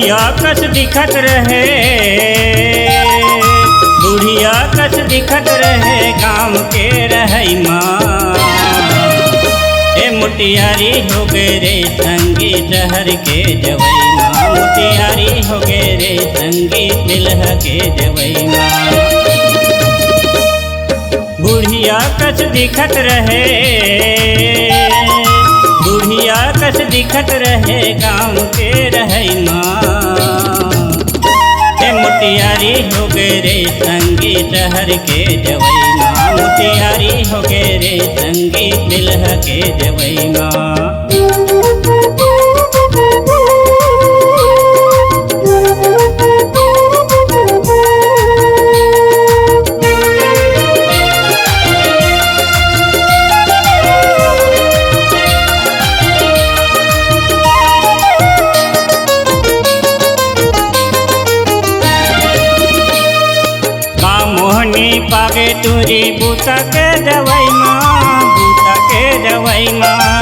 बुढ़िया कस दिखत रहे, बुढ़िया कस दिखत रहे गाँव के रहई माँ। ए मुटियारी हो गे रे संगी शहर के जवई माँ, मुटियारी हो गे रे संगी बिलह के जवई माँ। बुढ़िया कस दिखत रहे, बुढ़िया कस दिखत रहे गाँव के रहई माँ। ए मुटियारी हो गे रे संगी शहर के जवई माँ, मुटियारी हो गे रे संगी बिलह के जवई माँ। पागे तुरी बूता के जवई माँ, बूता के जवई माँ।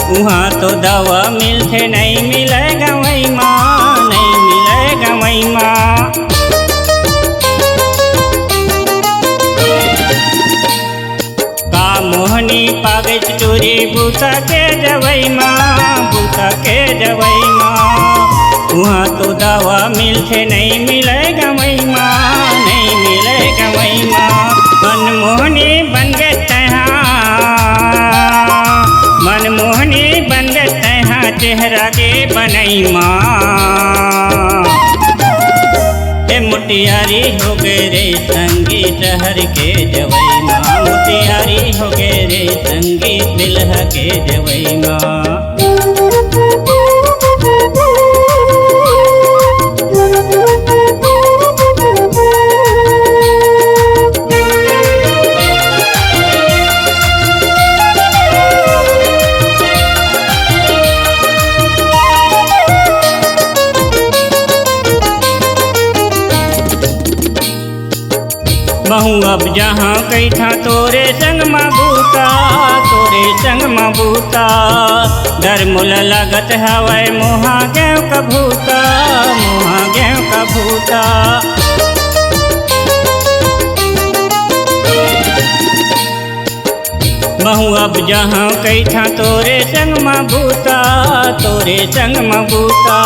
वहाँ तो दवा मिलते नहीं मिले गवई माँ, नहीं मिले गवई माँ। का मोहनी पागे तुरी बूता के जवई माँ, बूता के जवई माँ। वहाँ तो दवा मिलते नहीं मिले गवई माँ, नहीं मिले गवई माँ। मनमोहनी बन गए तहाँ, मनमोहनी बन गए तहाँ चेहरा के बनई माँ। ए मुटियारी हो गे रे संगी शहर के जवई माँ, मुटियारी हो गे रे संगी बिलह के जवई माँ। महू अब जहाँ कही था तोरे संग माँ बूता, तोरे संग माँ बूता। डर मुल लगत हवै मोहा गेव का भूता, मोहा गेव का भूता। महू अब जहाँ कही था तोरे संग माँ बूता, तोरे संग माँ बूता।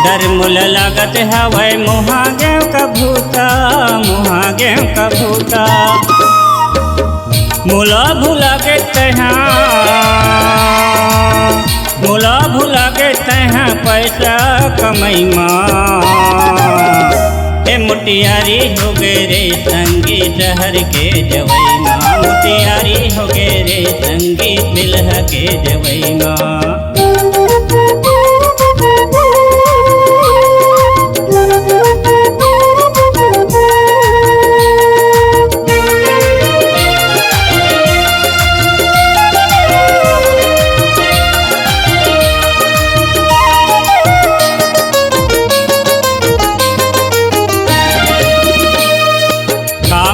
डर मुल लागत हवै मोहा गेव का भूता, मोहा गेव का भूता। मुला भुला के तहाँ, मुला भुला के तहाँ पैसा कमई माँ। ए मुटियारी हो गे रे संगी शहर के जवई माँ, मुटियारी हो गे रे संगी बिलह के जवई माँ।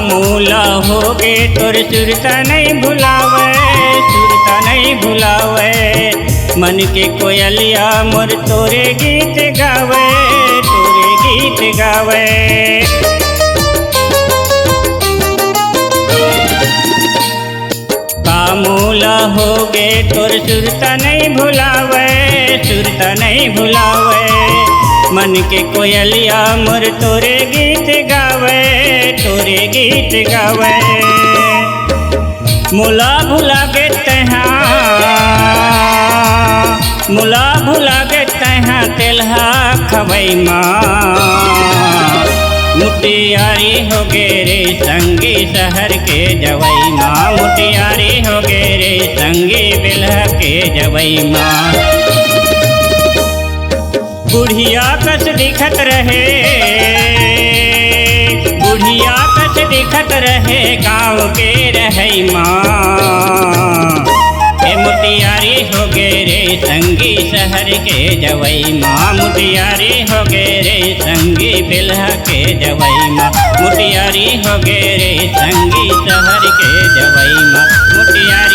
मूला हो गे तोर सुरता नहीं भुलावे, सुरता नहीं भुलावे। मन के कोयलिया मोर तोरे गीत गावे, तोरे गीत गावे। का मूला हो गे तोर सुरता नहीं भुलावे, सुरता नहीं भुलावे। मन के कोयलिया मोर तोरे गीत गावे, तोरे गीत गावे। मुला भुला गे तहाँ, मुला भुला गे तहाँ तेलहा खवई माँ। मुटियारी हो गे रे संगी शहर के जवई माँ, मुटियारी हो गे रे संगी बिलह के जवई माँ। बुढ़िया कस दिखत रहे, बुढ़िया कस दिखत रहे गाँव के रहई माँ। ए मुटियारी हो गे रे संगी शहर के जवई माँ, मुटियारी हो गे रे संगी बिलह के जवई माँ, मुटियारी हो गे रे संगी शहर के जवई माँ, मुटियारी